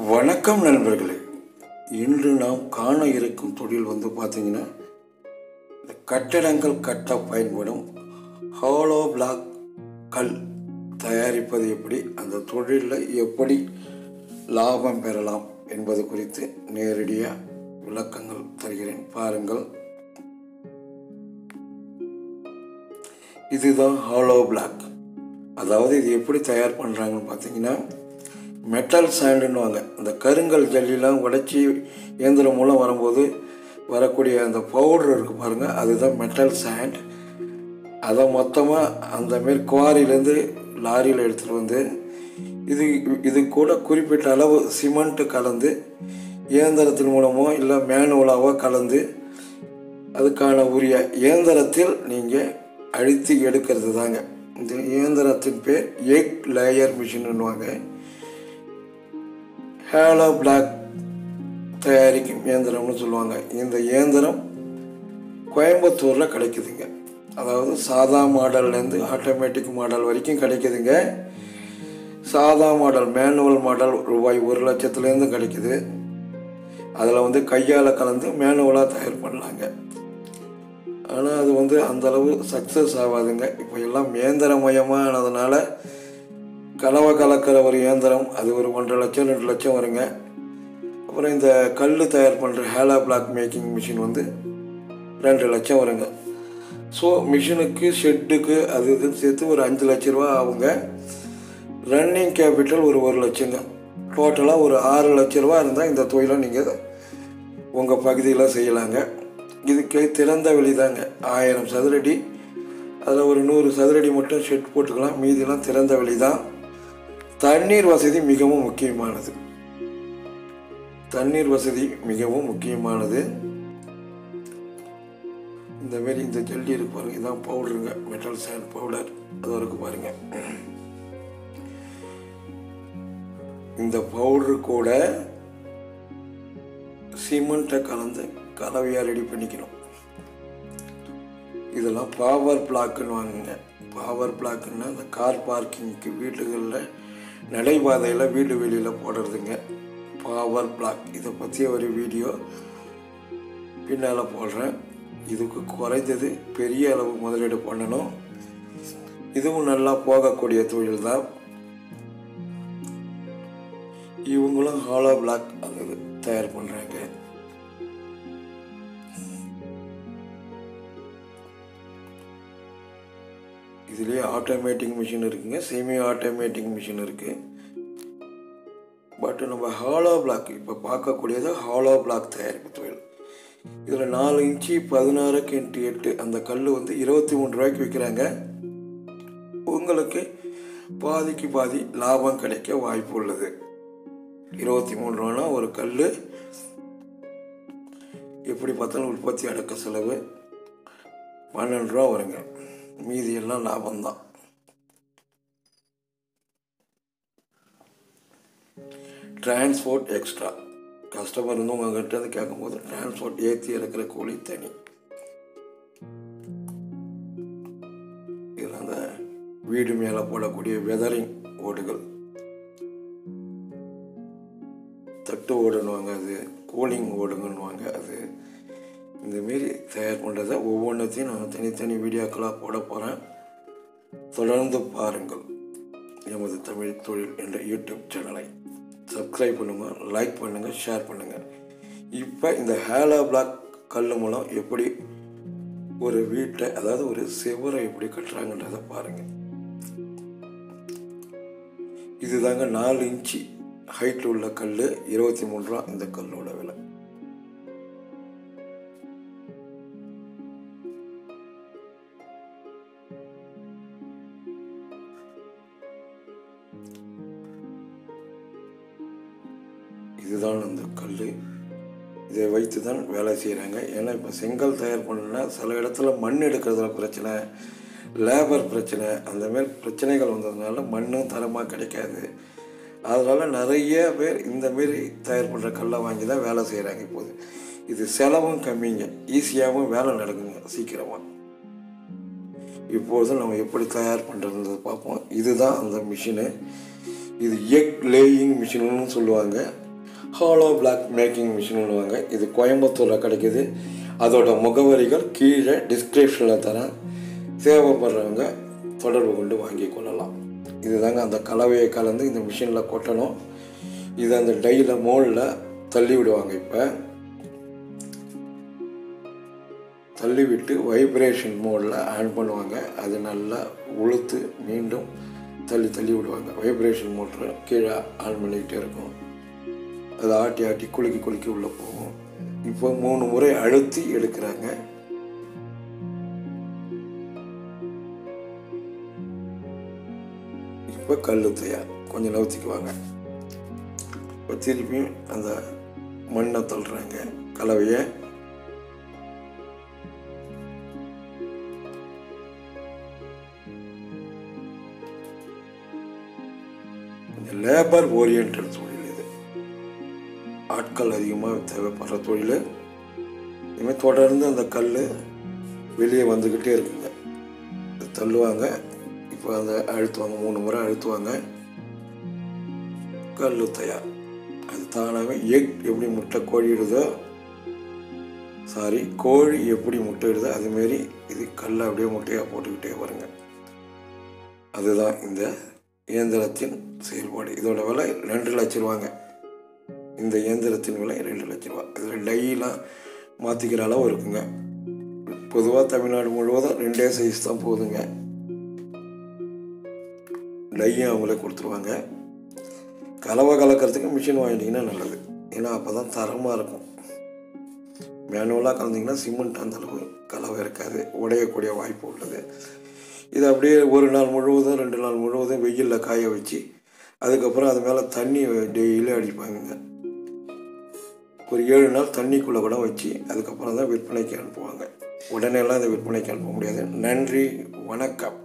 வணக்கம் நண்பர்களே. இன்று நாம் காண இருக்கும் தொழில் பார்த்தீங்கன்னா, இந்த கட்டடங்கள் கட்ட பயன்படும் ஹாலோ பிளாக் கல் தயாரிப்பது எப்படி, அந்த தொழிலில் எப்படி லாபம் பெறலாம் என்பது குறித்து நேரடியாக விளக்கங்கள் தருகிறேன், பாருங்கள். இதுதான் ஹாலோ பிளாக். அதாவது இது எப்படி தயார் பண்ணுறாங்கன்னு பார்த்தீங்கன்னா, மெட்டல் சாண்டுன்னுவாங்க. இந்த கருங்கல் ஜல்லிலாம் உடைச்சி இயந்திரம் மூலம் வரும்போது வரக்கூடிய அந்த பவுடர் இருக்குது பாருங்கள், அதுதான் மெட்டல் சாண்ட். அதை மொத்தமாக அந்தமாரி குவாரியிலேருந்து லாரியில் எடுத்துகிட்டு வந்து இது கூட குறிப்பிட்ட அளவு சிமெண்ட்டு கலந்து இயந்திரத்தின் மூலமோ இல்லை மேனுவலாவோ கலந்து அதுக்கான உரிய இயந்திரத்தில் நீங்கள் அழித்து எடுக்கிறது தாங்க. இந்த இயந்திரத்தின் பேர் எக் லேயர் மிஷின்னுவாங்க. ஹாலோ பிளாக் தயாரிக்கும் இயந்திரம்னு சொல்லுவாங்க. இந்த இயந்திரம் கோயம்புத்தூரில் கிடைக்குதுங்க. அதாவது சாதா மாடல்லேருந்து ஆட்டோமேட்டிக் மாடல் வரைக்கும் கிடைக்குதுங்க. சாதா மாடல் மேனுவல் மாடல் ரூபாய் 1,00,000 கிடைக்குது. அதில் கையால் கலந்து மேனுவலாக தயார் பண்ணலாங்க. ஆனால் அது அந்தளவு சக்ஸஸ் ஆகாதுங்க. இப்போ எல்லாம் இயந்திரமயமானதுனால கலவை கலக்கிற ஒரு இயந்திரம் அது ஒரு 1,50,000 2 லட்சம் வருங்க. அப்புறம் இந்த கல் தயார் பண்ணுற ஹாலோ பிளாக் மேக்கிங் மிஷின் 2 லட்சம் வருங்க. ஸோ மிஷினுக்கு ஷெட்டுக்கு அது இதுன்னு சேர்த்து ஒரு 5 லட்ச ரூபா ஆகுங்க. ரன்னிங் கேபிட்டல் ஒரு 1 லட்சங்க. டோட்டலாக ஒரு 6 லட்ச ரூபா இருந்தால் இந்த தொழிலை நீங்கள் உங்கள் பகுதியில் செய்யலாங்க. இதுக்கு திறந்த வெளி தாங்க. 1000 சதுரடி, அதில் ஒரு 100 சதுரடி மட்டும் ஷெட் போட்டுக்கலாம், மீதிலாம் திறந்த வெளி தான். தண்ணீர் வசதி மிகவும் முக்கியமானது. தண்ணீர் வசதி மிகவும் முக்கியமானது. இந்தமாரி இந்த ஜல்லி இருக்கு பாருங்க, இதுதான் பவுடருங்க, மெட்டல் சாண்ட் பவுடர். அது இருக்கு பாருங்க. இந்த பவுடரு கூட சிமெண்ட்டை கலந்து கலவையாக ரெடி பண்ணிக்கணும். இதெல்லாம் பவர் பிளாக்குன்னு வாங்குங்க. பவர் பிளாக்குன்னா இந்த கார் பார்க்கிங்க்கு வீட்டுகளில் நடைபாதையில் வீடு வெளியில் போடுறதுங்க பவர் பிளாக். இதை பற்றிய ஒரு வீடியோ பின்னால் போடுறேன். இதுக்கு குறைந்தது பெரிய அளவு முதலீடு பண்ணணும். இதுவும் நல்லா போகக்கூடிய தொழில் தான். இவங்களும் ஹாலோ பிளாக் அது தயார் பண்ணுறாங்க. இதுலேயே ஆட்டோமேட்டிக் மிஷின் இருக்குங்க, செமி ஆட்டோமேட்டிக் மிஷின் இருக்குது. பட் நம்ம ஹாலோ பிளாக் இப்போ பார்க்கக்கூடியது ஹாலோ பிளாக் தயாரிப்பு தொழில். இதில் 4 இன்ச்சு 16x8 அந்த கல் 23 ரூபாய்க்கு விற்கிறாங்க. உங்களுக்கு பாதிக்கு பாதி லாபம் கிடைக்க வாய்ப்பு உள்ளது. 23 ரூபானா ஒரு கல் எப்படி பார்த்தாலும் உற்பத்தி அடக்க செலவு 12 ரூபா வருங்க. மீதி எல்லாம் லாபம்தான். Transport extra. கஸ்டமர் உங்ககிட்ட கேட்கும்போது டிரான்ஸ்போர்ட் ஏற்றி இறக்குற கூலி தனி. இதில் அந்த வீடு மேலே போடக்கூடிய வெதரிங் ஓடுகள், தட்டு ஓடுன்னுவாங்க, அது கூலிங் ஓடுங்கன்னுவாங்க. அது இந்தமாரி தயார் பண்ணுறதை ஒவ்வொன்றத்தையும் நான் தனித்தனி வீடியோக்களாக போட போகிறேன். தொடர்ந்து பாருங்கள் எமது தமிழ் தொழில் என்ற யூடியூப் சேனலை. சப்ஸ்கிரைப் பண்ணுங்கள், லைக் பண்ணுங்கள், ஷேர் பண்ணுங்கள். இப்போ இந்த ஹாலோ பிளாக் கல் மூலம் எப்படி ஒரு வீட்டை, அதாவது ஒரு செவரை எப்படி கட்டுறாங்கன்றதை பாருங்கள். இதுதாங்க 4 இன்ச்சு ஹைட் உள்ள கல், 23 ரூபா இந்த கல்லோட விலை. இதுதான் அந்த கல். இதை வைத்து தான் வேலை செய்கிறாங்க. ஏன்னா இப்போ செங்கல் தயார் பண்ணணுன்னா சில இடத்துல மண் எடுக்கிறதுல பிரச்சனை, லேபர் பிரச்சனை, அந்தமாரி பிரச்சனைகள் வந்ததுனால மண்ணும் தரமாக கிடைக்காது. அதனால் நிறைய பேர் இந்தமாரி தயார் பண்ணுற கல்லை வாங்கி தான் வேலை செய்கிறாங்க. இப்போது இது செலவும் கம்மிங்க, ஈஸியாகவும் வேலை நடக்குங்க சீக்கிரமாக. இப்போது நம்ம எப்படி தயார் பண்ணுறது பார்ப்போம். இதுதான் அந்த மிஷினு. இது எக் லேயிங் மிஷின்னு சொல்லுவாங்க. ஹாலோ பிளாக் மேக்கிங் மிஷின்னுவாங்க. இது கோயம்புத்தூரில் கிடைக்கிது. அதோட முகவரிகள் கீழே டிஸ்கிரிப்ஷனில் தரேன். தேவைப்படுறவங்க தொடர்பு கொண்டு வாங்கி கொள்ளலாம். இதுதாங்க அந்த கலவையை கலந்து இந்த மிஷினில் கொட்டணும். இது அந்த டையில் மோல்டில் தள்ளி விடுவாங்க. இப்போ தள்ளி விட்டு வைப்ரேஷன் மோடில் ஆன் பண்ணுவாங்க. அது நல்லா உளுத்து மீண்டும் தள்ளி விடுவாங்க. வைப்ரேஷன் மோட்ரு கீழே ஆன் பண்ணிக்கிட்டே இருக்கும். அதை ஆட்டி ஆட்டி குலுக்கி உள்ளே போகும். இப்போ 3 முறை அழுத்தி எடுக்கிறாங்க. இப்போ கல் தயார். கொஞ்சம் நவுத்திக்குவாங்க. இப்போ திருப்பியும் அந்த மண்ணை தள்ளுறாங்க கலவையை. கொஞ்சம் லேபர் ஓரியன்டட் தொழில் இது. ஆட்கள் அதிகமாக தேவைப்படுற தொழில். இனிமேல் தொடர்ந்து அந்த கல் வெளியே வந்துக்கிட்டே இருக்குங்க. தள்ளுவாங்க. இப்போ அந்த அழுத்துவாங்க. 3 முறை அழுத்துவாங்க. கல் தயார். அது தானாகவே எக் எப்படி முட்டை கோழி எப்படி முட்டை இடுதோ அதுமாரி இது கல்லை அப்படியே முட்டையாக போட்டுக்கிட்டே வருங்க. அதுதான் இந்த இயந்திரத்தின் செயல்பாடு. இதோட விலை 2 லட்ச ரூபாங்க. இந்த இயந்திரத்தின் விலை 2 லட்ச ரூபா. இதில் டையெலாம் மாற்றிக்கிற அளவு இருக்குங்க. பொதுவாக தமிழ்நாடு முழுவதும் 2 சைஸ் தான் போகுதுங்க. டையும் அவங்களே கொடுத்துருவாங்க. கலவை கலக்கிறதுக்கு மிஷின் வாங்கிட்டிங்கன்னா நல்லது. ஏன்னா அப்போ தான் தரமாக இருக்கும். மேனுவலாக கலந்திங்கன்னா சிமெண்ட் அந்தளவு கலவை இருக்காது, உடையக்கூடிய வாய்ப்பு உள்ளது. இது அப்படியே 1 நாள் முழுவதும் 2 நாள் முழுவதும் வெயிலில் காய வச்சு அதுக்கப்புறம் அது மேலே தண்ணி டெய்லியும் அடிப்பாங்க. ஒரு 7 நாள் தண்ணிக்குள்ளே கூட வச்சு அதுக்கப்புறம் தான் விற்பனைக்கு அனுப்புவாங்க. உடனேலாம் அதை விற்பனைக்கு அனுப்ப முடியாது. நன்றி, வணக்கம்.